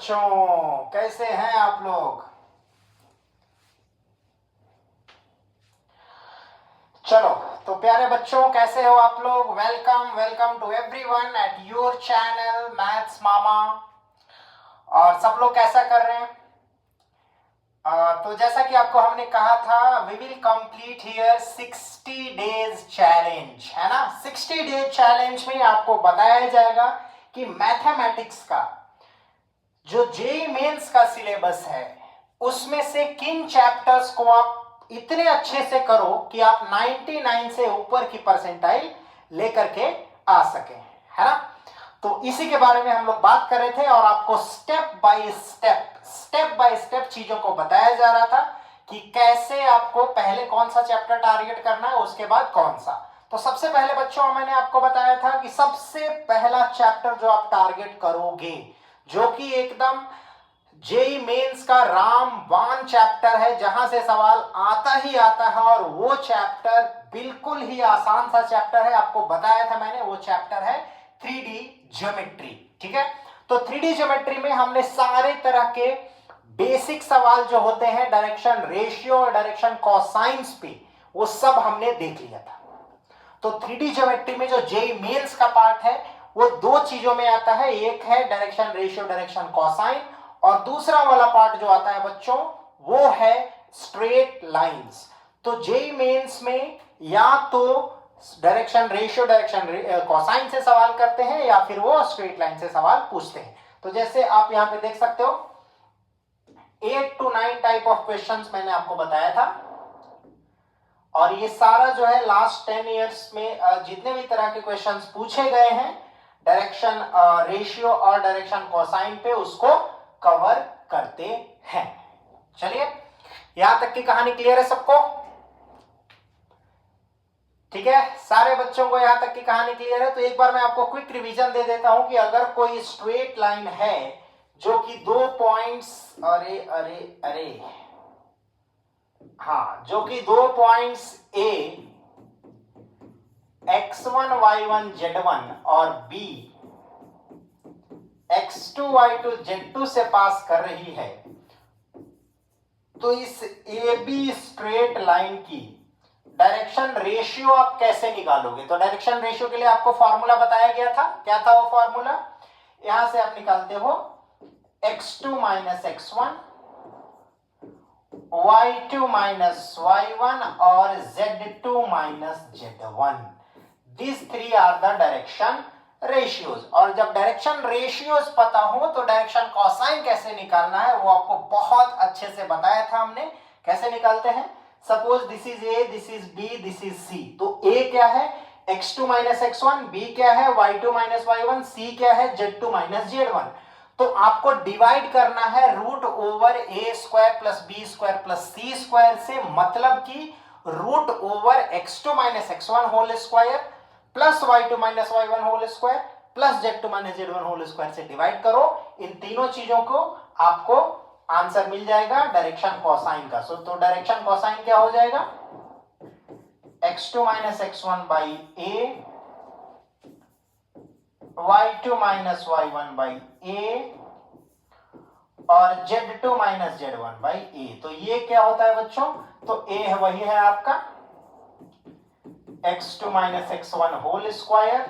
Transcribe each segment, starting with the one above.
बच्चों, कैसे हैं आप लोग? चलो तो प्यारे बच्चों, कैसे हो आप लोग? Welcome welcome to everyone at your channel maths Mama. और सब लोग कैसा कर रहे हैं? तो जैसा कि आपको हमने कहा था, we will complete here 60 days challenge, है ना। 60 डेज चैलेंज में आपको बताया जाएगा कि मैथमेटिक्स का जो जेईई मेंस का सिलेबस है उसमें से किन चैप्टर्स को आप इतने अच्छे से करो कि आप 99 से ऊपर की परसेंटाइल लेकर के आ सके, है ना। तो इसी के बारे में हम लोग बात कर रहे थे और आपको स्टेप बाय स्टेप चीजों को बताया जा रहा था कि कैसे आपको पहले कौन सा चैप्टर टारगेट करना है, उसके बाद कौन सा। तो सबसे पहले बच्चों मैंने आपको बताया था कि सबसे पहला चैप्टर जो आप टारगेट करोगे, जो कि एकदम जेईई मेंस का रामबाण चैप्टर है, जहां से सवाल आता ही आता है, और वो चैप्टर बिल्कुल ही आसान सा चैप्टर है। आपको बताया था मैंने, वो चैप्टर है 3D ज्योमेट्री। ठीक है, तो 3D ज्योमेट्री में हमने सारे तरह के बेसिक सवाल जो होते हैं डायरेक्शन रेशियो और डायरेक्शन कोसाइंस पे, वो सब हमने देख लिया था। तो 3D ज्योमेट्री में जो जेईई मेंस का पार्ट है वो दो चीजों में आता है, एक है डायरेक्शन रेशियो डायरेक्शन कोसाइन, और दूसरा वाला पार्ट जो आता है बच्चों वो है स्ट्रेट लाइंस। तो जेईई मेंस में या तो डायरेक्शन रेशियो डायरेक्शन कोसाइन से सवाल करते हैं या फिर वो स्ट्रेट लाइन से सवाल पूछते हैं। तो जैसे आप यहां पे देख सकते हो 8 to 9 टाइप ऑफ क्वेश्चंस मैंने आपको बताया था, और ये सारा जो है लास्ट 10 इयर्स में जितने भी तरह के क्वेश्चंस पूछे गए हैं डायरेक्शन रेशियो और डायरेक्शन कोसाइन पे, उसको कवर करते हैं। चलिए, यहां तक की कहानी क्लियर है सबको? ठीक है, सारे बच्चों को यहां तक की कहानी क्लियर है? तो एक बार मैं आपको क्विक रिवीजन दे देता हूं कि अगर कोई स्ट्रेट लाइन है जो कि 2 पॉइंट्स, अरे अरे अरे हाँ, जो कि 2 points A x1 y1 z1 और b x2 y2 z2 से पास कर रही है, तो इस AB स्ट्रेट लाइन की डायरेक्शन रेशियो आप कैसे निकालोगे? तो डायरेक्शन रेशियो के लिए आपको फॉर्मूला बताया गया था। क्या था वो फॉर्मूला? यहां से आप निकालते हो x2 minus x1, y2 minus y1 और z2 minus z1। These three are the direction ratios। और जब डायरेक्शन रेशियोज पता हो तो डायरेक्शन कोसाइन कैसे निकालना है वो आपको बहुत अच्छे से बताया था हमने। कैसे निकालते हैं? Suppose this is A, this is B, this is C. तो ए क्या है? x2 माइनस x1, बी क्या है? y2 माइनस y1, सी क्या है? z2 minus z1। तो आपको डिवाइड करना है root over A square plus B square plus C square से, मतलब कि root over x2 minus x1 whole square plus y2 minus y1 whole square plus z2 minus z1 whole square से divide करो। इन तीनों चीजों को आपको आंसर मिल जाएगा डायरेक्शन कोसाइन का। तो डायरेक्शन कोसाइन क्या हो जाएगा? x2 minus x1 by a, y2 minus y1 by a और z2 minus z1 by a। तो ये क्या होता है बच्चों? तो a है वही है आपका x2 minus x1 whole square,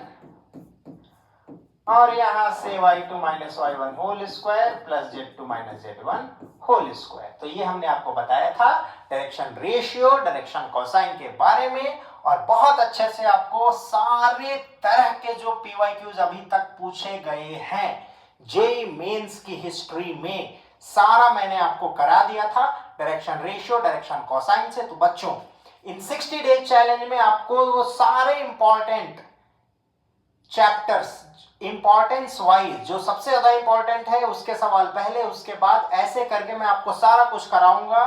और यहां से y2 minus y1 whole square plus z2 minus z1 whole square. तो ये हमने आपको बताया था डायरेक्शन रेशियो डायरेक्शन कोसाइन के बारे में, और बहुत अच्छे से आपको सारे तरह के जो पीवाईक्यूज अभी तक पूछे गए हैं जेईई मेंस की हिस्ट्री में, सारा मैंने आपको करा दिया था डायरेक्शन रेशियो डायरेक्शन कोसाइन से। तो बच्चों, इन 60 डेज चैलेंज में आपको वो सारे इंपॉर्टेंट चैप्टर्स इंपॉर्टेंस वाइज जो सबसे ज्यादा इंपॉर्टेंट है उसके सवाल पहले, उसके बाद ऐसे करके मैं आपको सारा कुछ कराऊंगा।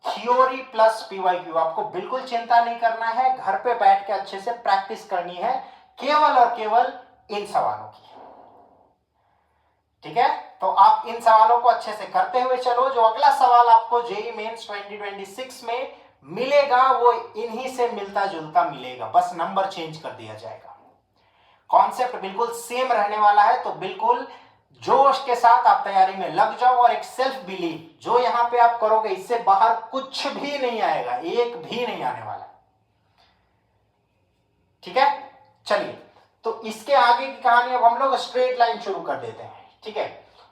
थ्योरी प्लस पीवाईक्यू, आपको बिल्कुल चिंता नहीं करना है, घर पे बैठ के अच्छे से प्रैक्टिस करनी है केवल और केवल इन सवालों की। ठीक है, तो आप इन सवालों को अच्छे से करते हुए चलो। जो अगला सवाल आपको जेईई मेंस 2026 में मिलेगा वो इन्हीं से मिलता जुलता मिलेगा, बस नंबर चेंज कर दिया जाएगा। कॉन्सेप्ट बिल्कुल सेम रहने वाला है। तो बिल्कुल जोश के साथ आप तैयारी में लग जाओ और एक सेल्फ बिलीव जो यहां पे आप करोगे, इससे बाहर कुछ भी नहीं आएगा, एक भी नहीं आने वाला। ठीक है, चलिए तो इसके आगे की कहानी अब हम लोग स्ट्रेट लाइन शुरू कर देते हैं। ठीक है,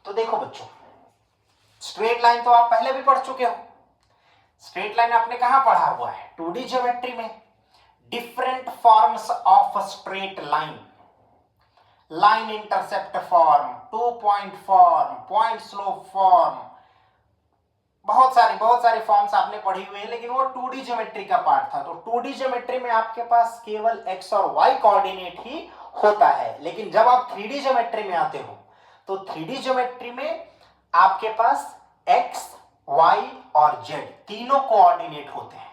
तो देखो बच्चों, स्ट्रेट लाइन तो आप पहले भी पढ़ चुके हो। स्ट्रेट लाइन आपने कहां पढ़ा हुआ है? 2D ज्योमेट्री में। Different forms of straight line, line intercept form, 2 point form, point slope form, बहुत सारी फॉर्म्स आपने पढ़ी हुई है, लेकिन वो 2D ज्योमेट्री का पार्ट था। तो 2D ज्योमेट्री में आपके पास केवल x और y कोऑर्डिनेट ही होता है, लेकिन जब आप 3D ज्योमेट्री में आते हो तो 3D ज्योमेट्री में आपके पास x, y और z तीनों कोऑर्डिनेट होते हैं।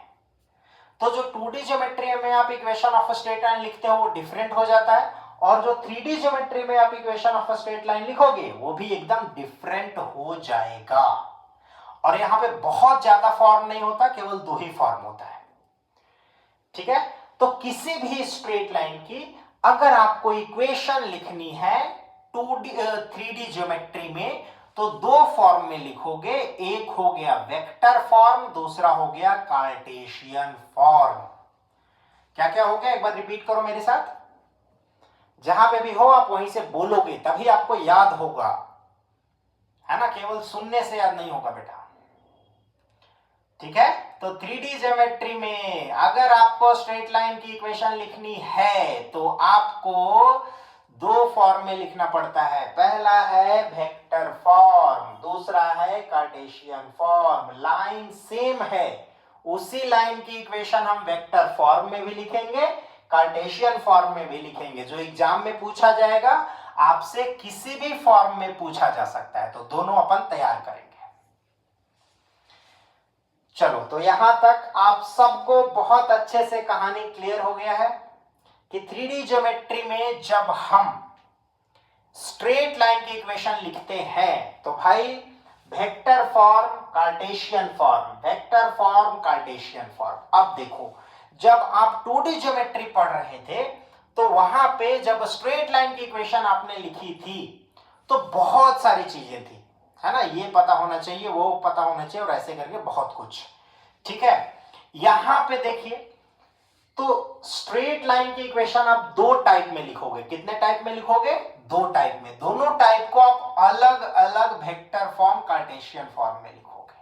तो जो 2D ज्योमेट्री में आप इक्वेशन ऑफ स्ट्रेट लाइन लिखते हो वो डिफरेंट हो जाता है, और जो 3D ज्योमेट्री में आप इक्वेशन ऑफ स्ट्रेट लाइन लिखोगे वो भी एकदम डिफरेंट हो जाएगा। और यहां पे बहुत ज्यादा फॉर्म नहीं होता, केवल 2 ही फॉर्म होता है। ठीक है, तो किसी भी स्ट्रेट लाइन की अगर आपको इक्वेशन लिखनी है 3D ज्योमेट्री में तो 2 फॉर्म में लिखोगे। एक हो गया वेक्टर फॉर्म, दूसरा हो गया कार्टेशियन फॉर्म। क्या क्या हो गया, एक बार रिपीट करो मेरे साथ। जहां पे भी हो आप वहीं से बोलोगे, तभी आपको याद होगा, है ना, केवल सुनने से याद नहीं होगा बेटा। ठीक है, तो 3D ज्योमेट्री में अगर आपको स्ट्रेट लाइन की इक्वेशन लिखनी है तो आपको 2 फॉर्म में लिखना पड़ता है। पहला है वेक्टर फॉर्म, दूसरा है कार्टेशियन फॉर्म। लाइन सेम है, उसी लाइन की इक्वेशन हम वेक्टर फॉर्म में भी लिखेंगे, कार्टेशियन फॉर्म में भी लिखेंगे। जो एग्जाम में पूछा जाएगा आपसे किसी भी फॉर्म में पूछा जा सकता है, तो दोनों अपन तैयार करेंगे। चलो, तो यहां तक आप सबको बहुत अच्छे से कहानी क्लियर हो गया है कि 3D ज्योमेट्री में जब हम स्ट्रेट लाइन की इक्वेशन लिखते हैं तो भाई vector form, Cartesian form, vector form, Cartesian form. अब देखो, जब आप 2D ज्योमेट्री पढ़ रहे थे तो वहां पे जब स्ट्रेट लाइन की इक्वेशन आपने लिखी थी तो बहुत सारी चीजें थी, है ना, ये पता होना चाहिए, वो पता होना चाहिए, और ऐसे करके बहुत कुछ। ठीक है, यहां पे देखिए, तो स्ट्रेट लाइन की इक्वेशन आप 2 टाइप में लिखोगे। कितने टाइप में लिखोगे? 2 टाइप में। दोनों टाइप को आप अलग अलग वेक्टर फॉर्म, कार्टेशियन फॉर्म में लिखोगे।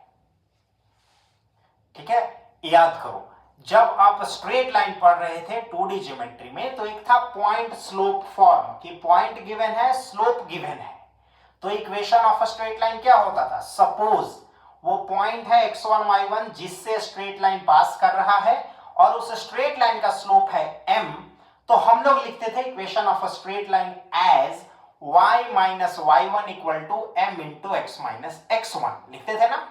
ठीक है, याद करो, जब आप स्ट्रेट लाइन पढ़ रहे थे 2D ज्योमेट्री में तो एक था पॉइंट स्लोप फॉर्म, कि पॉइंट गिवन है, स्लोप गिवन है। तो इक्वेशन ऑफ स्ट्रेट लाइन क्या होता था? सपोज वो पॉइंट है x1 y1 जिससे स्ट्रेट लाइन पास कर रहा है और उस स्ट्रेट लाइन का स्लोप है m, तो हम लोग लिखते थे equation of straight line as y minus y1 equal to m into x minus x1 लिखते थे ना।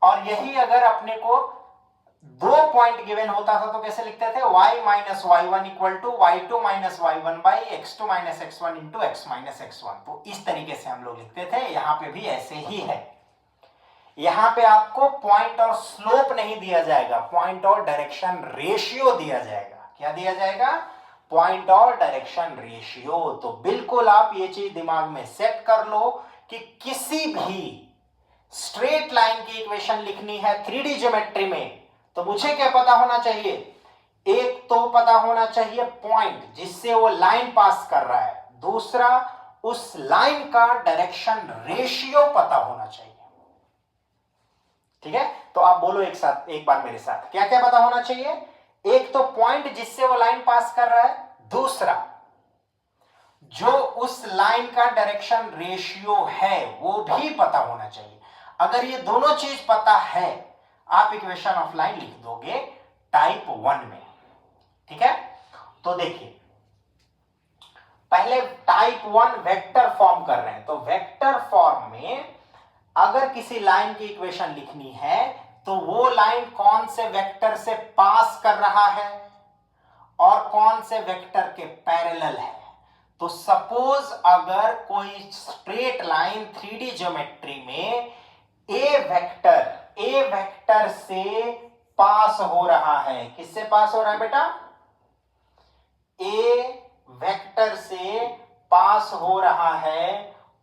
और यही अगर अपने को 2 पॉइंट गिवन होता था तो कैसे लिखते थे? y minus y1 equal to y2 minus y1 by x2 minus x1 into x minus x1। तो इस तरीके से हम लोग लिखते थे। यहां पे भी ऐसे ही है। यहां पे आपको पॉइंट और स्लोप नहीं दिया जाएगा, पॉइंट और डायरेक्शन रेशियो दिया जाएगा। क्या दिया जाएगा? पॉइंट और डायरेक्शन रेशियो। तो बिल्कुल आप ये चीज दिमाग में सेट कर लो कि किसी भी स्ट्रेट लाइन की इक्वेशन लिखनी है 3D ज्योमेट्री में तो मुझे क्या पता होना चाहिए? एक तो पता होना चाहिए पॉइंट जिससे वो लाइन पास कर रहा है, दूसरा उस लाइन का डायरेक्शन रेशियो पता होना चाहिए। ठीक है, तो आप बोलो एक साथ, एक बार मेरे साथ, क्या क्या पता होना चाहिए? एक तो पॉइंट जिससे वो लाइन पास कर रहा है, दूसरा जो उस लाइन का डायरेक्शन रेशियो है वो भी पता होना चाहिए। अगर ये दोनों चीज पता है आप इक्वेशन ऑफ लाइन लिख दोगे टाइप 1 में। ठीक है, तो देखिए पहले टाइप 1 वेक्टर फॉर्म कर रहे हैं। तो वेक्टर फॉर्म में अगर किसी लाइन की इक्वेशन लिखनी है तो वो लाइन कौन से वेक्टर से पास कर रहा है और कौन से वेक्टर के पैरेलल है। तो सपोज अगर कोई स्ट्रेट लाइन 3D ज्योमेट्री में ए वेक्टर से पास हो रहा है, किससे पास हो रहा है बेटा? ए वेक्टर से पास हो रहा है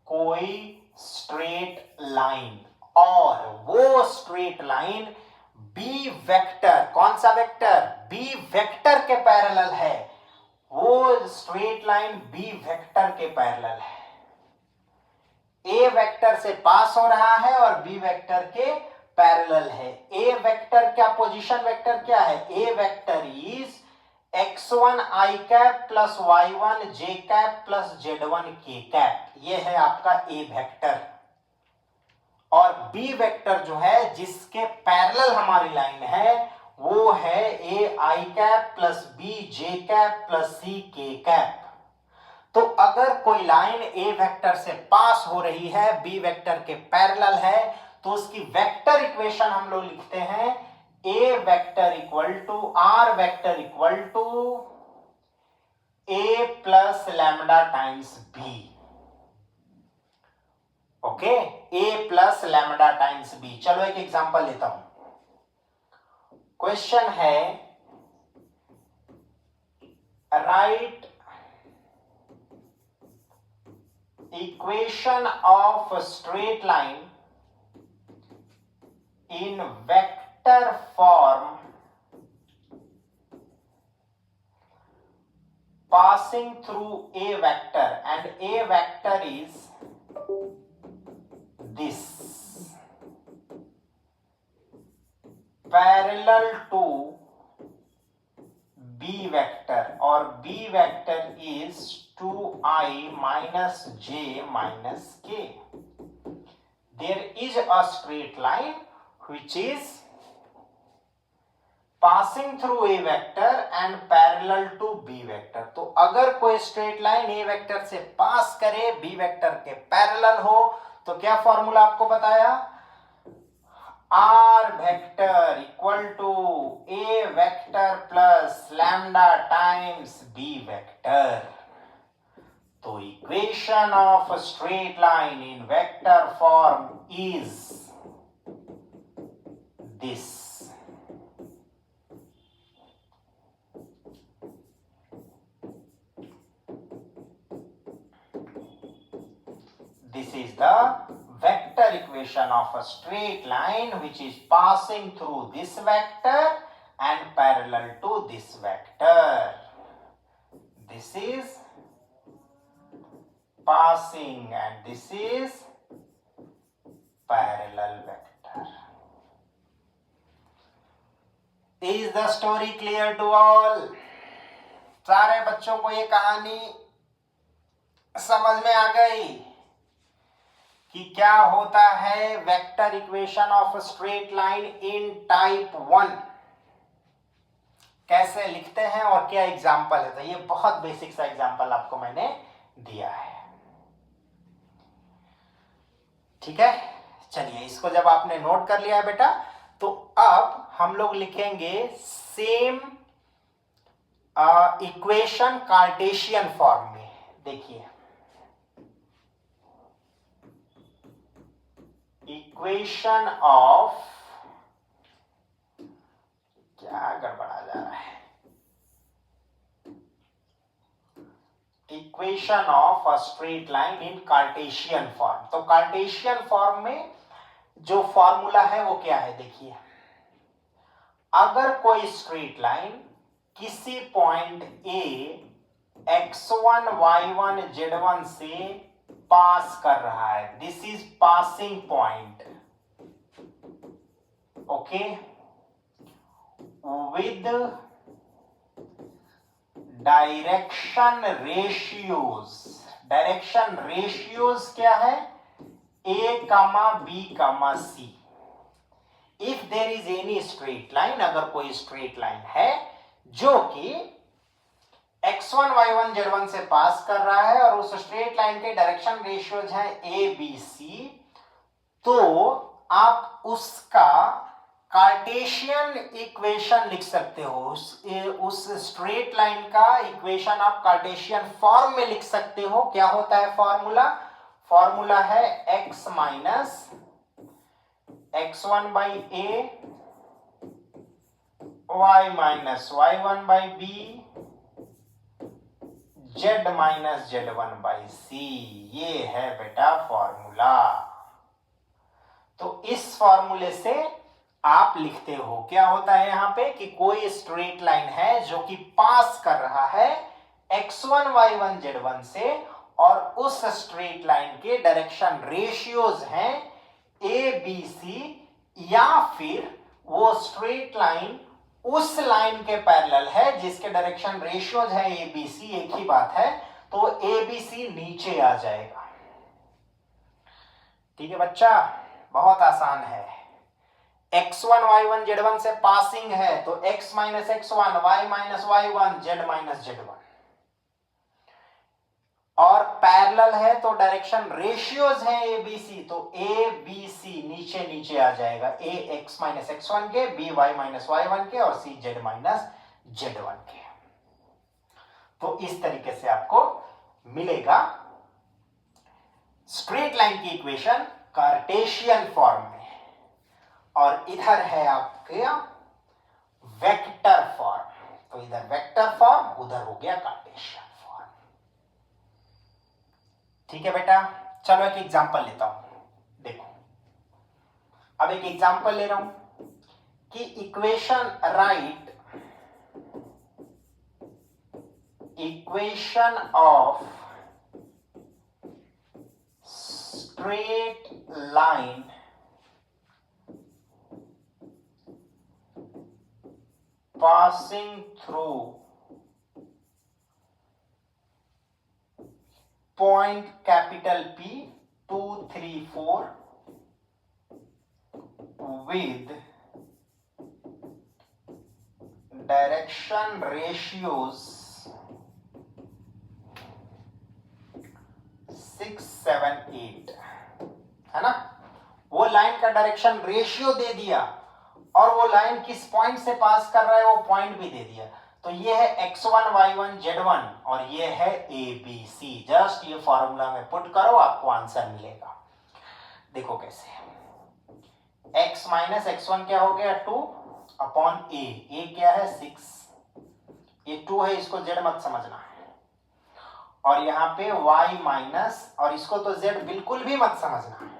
कोई स्ट्रेट लाइन, और वो स्ट्रेट लाइन बी वेक्टर, कौन सा वेक्टर, बी वेक्टर के पैरेलल है, वो स्ट्रेट लाइन बी वेक्टर के पैरेलल है, ए वेक्टर से पास हो रहा है और बी वेक्टर के पैरेलल है। ए वेक्टर क्या पोजीशन वेक्टर क्या है, A vector is x1 i cap plus y1 j cap plus z1 k cap, ये है आपका ए वेक्टर। और बी वेक्टर जो है जिसके पैरेलल हमारी लाइन है वो है A I cap plus B J cap plus C K cap. तो अगर कोई लाइन ए वेक्टर से पास हो रही है, बी वेक्टर के पैरेलल है, तो उसकी वेक्टर इक्वेशन हम लोग लिखते हैं A vector equal to R vector equal to A plus lambda times B. Okay, A plus lambda times B. चलो एक एग्जांपल लेता हूं। क्वेश्चन है write equation of straight line in vector form passing through a vector, and a vector is this, parallel to b vector, or b vector is 2i minus j minus k. There is a straight line which is passing through a vector and parallel to b vector. तो अगर कोई straight line a vector से पास करे, b vector के parallel हो, तो क्या formula आपको बताया, r vector equal to a vector plus lambda times b vector. तो equation of straight line in vector form is this. This is the vector equation of a straight line which is passing through this vector and parallel to this vector. This is passing and this is parallel vector. Is the story clear to all? सारे बच्चों को ये कहानी समझ में आ गई कि क्या होता है vector equation of straight line in type 1, कैसे लिखते हैं और क्या एग्जाम्पल है। तो ये बहुत बेसिक सा एग्जाम्पल आपको मैंने दिया है, ठीक है। चलिए, इसको जब आपने नोट कर लिया है बेटा, तो अब हम लोग लिखेंगे सेम इक्वेशन कार्टेशियन फॉर्म में। देखिए, इक्वेशन ऑफ, क्या गड़बड़ा जा रहा है, equation of a straight line in Cartesian form. तो कार्टेशियन फॉर्म में जो फॉर्मूला है वो क्या है, देखिए, अगर कोई स्ट्रेट लाइन किसी point A x1 y1 z1 से पास कर रहा है, this is passing point, okay, with direction ratios. Direction ratios क्या है, a comma b comma c। if there is any straight line, अगर कोई स्ट्रेट लाइन है जो कि x1 y1 z1 से पास कर रहा है और उस स्ट्रेट लाइन के डायरेक्शन रेशियोज हैं a b c, तो आप उसका कार्टेशियन इक्वेशन लिख सकते हो। उस स्ट्रेट लाइन का इक्वेशन आप कार्टेशियन फॉर्म में लिख सकते हो। क्या होता है फॉर्मूला, फॉर्मूला है x minus x1 by a, y minus y1 by b, Z minus Z one by C. ये है बेटा फॉर्मूला। तो इस फॉर्मूले से आप लिखते हो, क्या होता है यहां पे कि कोई स्ट्रेट लाइन है जो कि पास कर रहा है x1 y1 z1 से, और उस स्ट्रेट लाइन के डायरेक्शन रेशियोज हैं ए बी सी, या फिर वो स्ट्रेट लाइन उस लाइन के पैरेलल है जिसके डायरेक्शन रेशियोज है ए बी सी, एक ही बात है, तो ए बी सी नीचे आ जाएगा। ठीक है बच्चा, बहुत आसान है। x1 y1 z1 से पासिंग है तो x minus x1 y minus y1 z minus z1, और पैरेलल है तो डायरेक्शन रेशियोज है ए बी सी, तो ए बी सी नीचे नीचे आ जाएगा, ए एक्स माइनस x1 के, बी वाई माइनस y1 के, और सी z माइनस z1 के। तो इस तरीके से आपको मिलेगा स्ट्रेट लाइन की इक्वेशन कार्टेशियन फॉर्म में, और इधर है आपके वेक्टर फॉर्म। तो इधर वेक्टर फॉर्म, उधर हो गया कार्टेशियन फॉर्म। ठीक है बेटा, चलो एक एग्जांपल लेता हूं। देखो, अब एक एग्जांपल ले रहा हूं कि equation right, equation of straight line passing through point capital P 2 3 4 with direction ratios 6 7 8, है ना। वो लाइन का डायरेक्शन रेशियो दे दिया, और वो लाइन किस पॉइंट से पास कर रहा है वो पॉइंट भी दे दिया। तो ये है x1 y1 z1, और ये है a b c। जस्ट ये फॉर्मूला में पुट करो, आपको आंसर मिलेगा। देखो कैसे, x माइनस x1 क्या हो गया 2 अपॉन a क्या है 6, ये 2 है, इसको z मत समझना, और यहां पे y माइनस, और इसको तो z बिल्कुल भी मत समझना।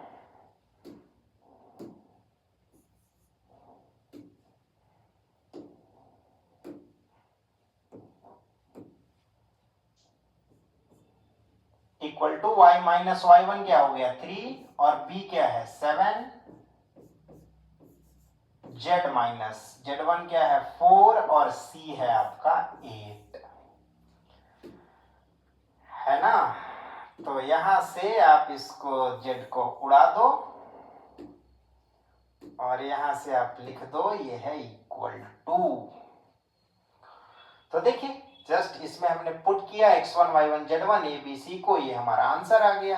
Equal to y minus y1 क्या हो गया 3, और b क्या है 7, z माइनस z1 क्या है 4, और c है आपका 8, है ना। तो यहां से आप इसको z को उड़ा दो, और यहां से आप लिख दो ये है इक्वल टू। तो देखिए, जस्ट इसमें हमने पुट किया x1 y1 z1 a b c को, ये हमारा आंसर आ गया।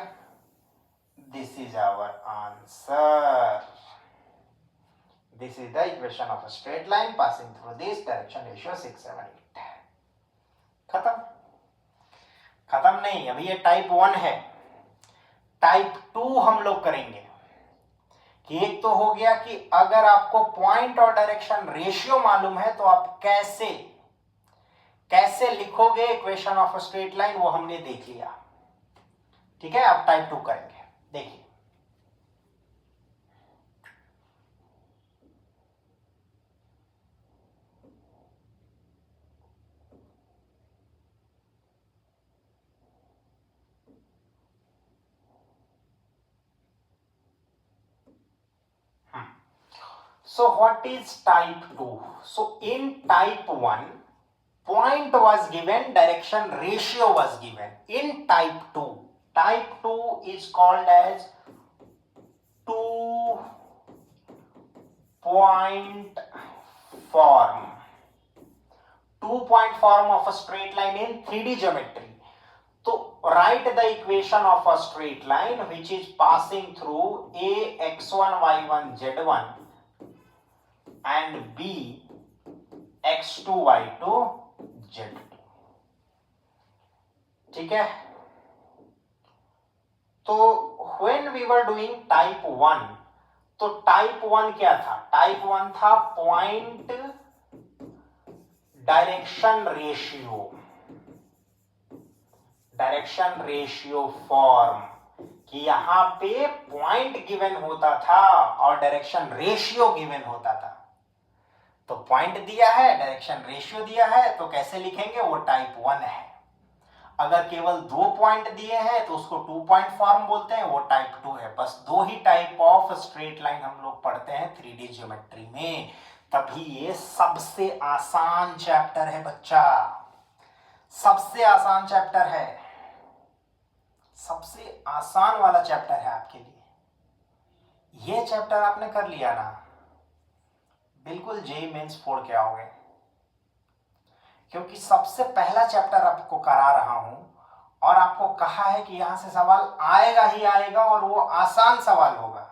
This is our answer. This is the equation of a straight line passing through this direction ratio 6 7 8। खत्म? खत्म नहीं, अभी ये टाइप 1 है। टाइप 2 हम लोग करेंगे कि एक तो हो गया कि अगर आपको पॉइंट और डायरेक्शन रेशियो मालूम है तो आप कैसे लिखोगे equation of a straight line, वो हमने देख लिया। ठीक है, अब टाइप 2 करेंगे। देखिए, so what is type 2? So in type 1, point was given, direction ratio was given. In type 2 is called as 2-point form. 2-point form of a straight line in 3D geometry. So write the equation of a straight line which is passing through a x1 y1 z1 and b x2 y2 z2। ठीक है, तो when we were doing type 1, तो type 1 क्या था? Type 1 था point direction ratio. Direction ratio form, कि यहां पे पॉइंट गिवन होता था और डायरेक्शन रेशियो गिवन होता था। तो पॉइंट दिया है, डायरेक्शन रेशियो दिया है, तो कैसे लिखेंगे, वो टाइप 1 है। अगर केवल 2 पॉइंट दिए हैं तो उसको 2 पॉइंट फॉर्म बोलते हैं, वो टाइप 2 है। बस 2 ही टाइप ऑफ स्ट्रेट लाइन हम लोग पढ़ते हैं 3D ज्योमेट्री में, तभी ये सबसे आसान चैप्टर है बच्चा, सबसे आसान चैप्टर है, सबसे आसान वाला चैप्टर है आपके लिए। ये चैप्टर आपने कर लिया ना, बिल्कुल जेईई मेंस फोड़ के आओगे, क्योंकि सबसे पहला चैप्टर आपको करा रहा हूं और आपको कहा है कि यहां से सवाल आएगा ही आएगा और वो आसान सवाल होगा।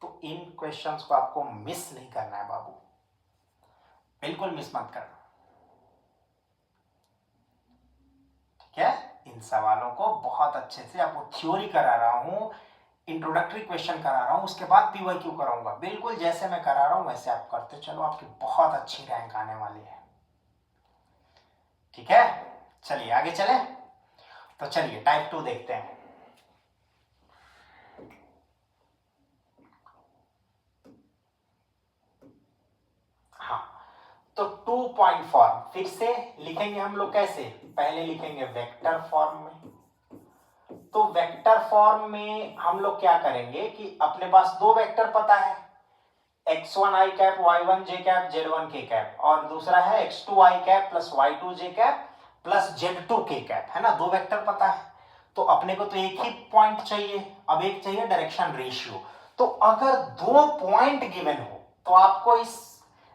तो इन क्वेश्चंस को आपको मिस नहीं करना है बाबू, बिल्कुल मिस मत करना, ठीक है। इन सवालों को बहुत अच्छे से आपको थ्योरी करा रहा हूं, इंट्रोडक्टरी क्वेश्चन करा रहा हूं, उसके बाद पीवाईक्यू कराऊंगा। बिल्कुल जैसे मैं करा रहा हूं वैसे आप करते चलो, आपकी बहुत अच्छी रैंक आने वाली है, ठीक है। चलिए आगे चले, तो चलिए टाइप 2 देखते हैं। हाँ, तो 2 पॉइंट फॉर्म फिर से लिखेंगे हम लोग कैसे, पहले लिखेंगे वेक्टर फॉर्म में। तो वेक्टर फॉर्म में हम लोग क्या करेंगे कि अपने पास 2 वेक्टर पता है, x1 i cap y1 j cap z1 k cap, और दूसरा है x2 i cap plus y2 j cap plus z2 k cap, है ना। 2 वेक्टर पता है, तो अपने को तो एक ही पॉइंट चाहिए, अब एक चाहिए डायरेक्शन रेशियो। तो अगर 2 पॉइंट गिवन हो, तो आपको इस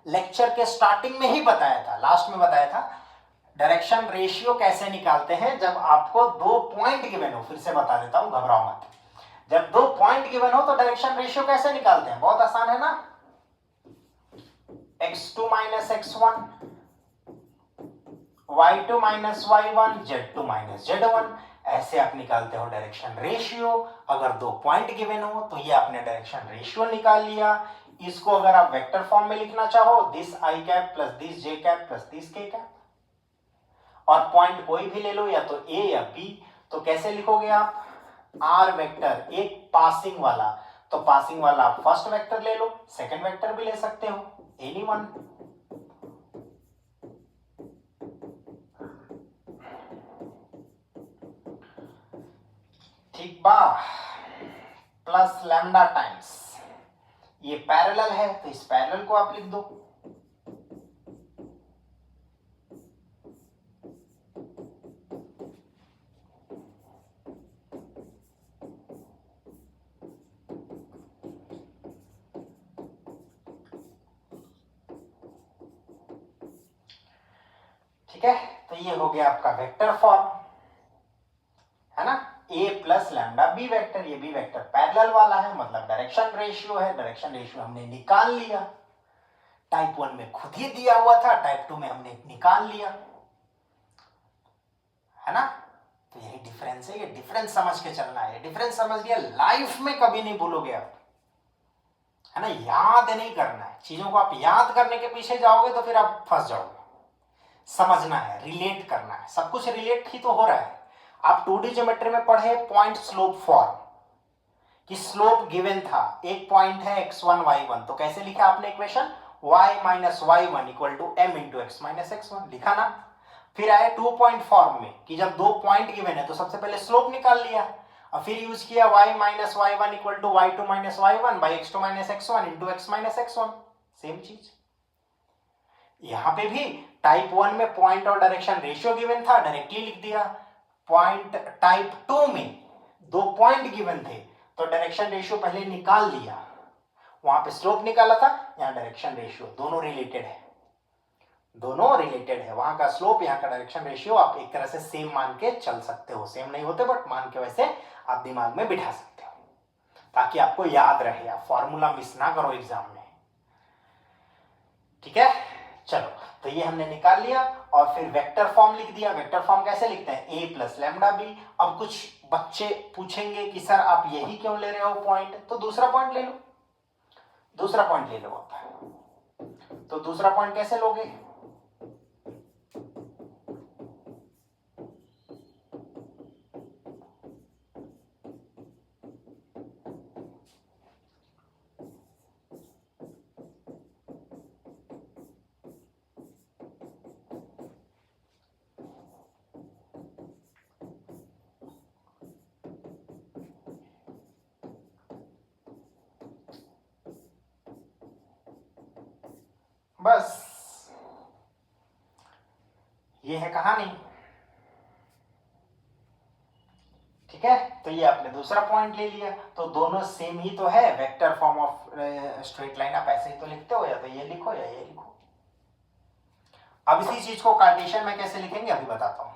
लेक्चर के स्टार्टिंग में ही बताया था, लास्ट में बताया था, डायरेक्शन रेशियो कैसे निकालते हैं जब आपको 2 पॉइंट गिवन हो। फिर से बता देता हूं, घबराओ मत। जब 2 पॉइंट गिवन हो तो डायरेक्शन रेशियो कैसे निकालते हैं, बहुत आसान है ना, x2 minus x1, y2 minus y1, z2 minus z1, ऐसे आप निकालते हो डायरेक्शन रेशियो। अगर 2 पॉइंट गिवन हो तो ये आपने डायरेक्शन रेशियो निकाल लिया। इसको अगर आप वेक्टर फॉर्म में लिखना चाहो, this I cap plus this J cap plus this के कैप, और पॉइंट कोई भी ले लो, या तो ए या बी, तो कैसे लिखोगे आप, आर वेक्टर, एक पासिंग वाला, तो पासिंग वाला आप फर्स्ट वेक्टर ले लो, सेकंड वेक्टर भी ले सकते हो, एनी वन। ठीक बा, प्लस लैम्डा टाइम्स, ये पैरेलल है तो इस पैरेलल को आप लिख दो, ठीक है। तो ये हो गया आपका वेक्टर फॉर्म, है ना, a plus lambda B vector, ये बी वेक्टर पैरेलल वाला है, मतलब डायरेक्शन रेशियो है, डायरेक्शन रेशियो हमने निकाल लिया। टाइप 1 में खुद ही दिया हुआ था, टाइप 2 में हमने निकाल लिया, है ना। तो यही डिफरेंस है, ये डिफरेंस समझ के चलना है, डिफरेंस समझ लिया लाइफ में कभी नहीं भूलोगे आप, है ना। याद नहीं करना है चीजों को, आप याद करने के पीछे जाओगे तो फिर आप फंस जाओगे। समझना है, रिलेट करना है, सब कुछ रिलेट ही तो हो रहा है। आप 2D ज्योमेट्री में पढ़े पॉइंट स्लोप फॉर्म, कि स्लोप गिवन था, एक पॉइंट है x1 y1, तो कैसे लिखा आपने equation, y minus y1 equal to m into x minus x1, लिखा ना। फिर आए 2 पॉइंट फॉर्म में, कि जब 2 पॉइंट गिवन है तो सबसे पहले स्लोप निकाल लिया, और फिर यूज किया y minus y1 equal to y2 minus y1 by x2 minus x1 into x minus x1, same चीज यहां पे भी। टाइप 1 में पॉइंट और डायरेक्शन रेशियो गिवन था, डायरेक्टली लिख दिया। पॉइंट टाइप 2 में 2 पॉइंट गिवन थे, तो डायरेक्शन रेशियो पहले निकाल लिया, वहां पे स्लोप निकाला था, यहां डायरेक्शन रेशियो, दोनों रिलेटेड है, दोनों रिलेटेड है। वहां का स्लोप, यहाँ का डायरेक्शन रेशियो आप एक तरह से सेम मान के चल सकते हो, सेम नहीं होते बट मान के वैसे आप दिमाग में बिठा सकते हो, ताकि आपको याद रहे, आप फॉर्मूला मिस ना करो एग्जाम में, ठीक है। चलो, तो ये हमने निकाल लिया, और फिर वेक्टर फॉर्म लिख दिया। वेक्टर फॉर्म कैसे लिखते हैं, a प्लस लैम्डा बी। अब कुछ बच्चे पूछेंगे कि सर आप यही क्यों ले रहे हो पॉइंट, तो दूसरा पॉइंट ले लो, दूसरा पॉइंट ले लो आप। तो दूसरा पॉइंट कैसे लोगे, बस ये है कहानी। ठीक है, तो ये आपने दूसरा पॉइंट ले लिया। तो दोनों सेम ही तो है, vector form of straight line आप ऐसे ही तो लिखते हो, या तो ये लिखो या ये लिखो। अब इसी चीज को कार्टेशियन में कैसे लिखेंगे अभी बताता हूं।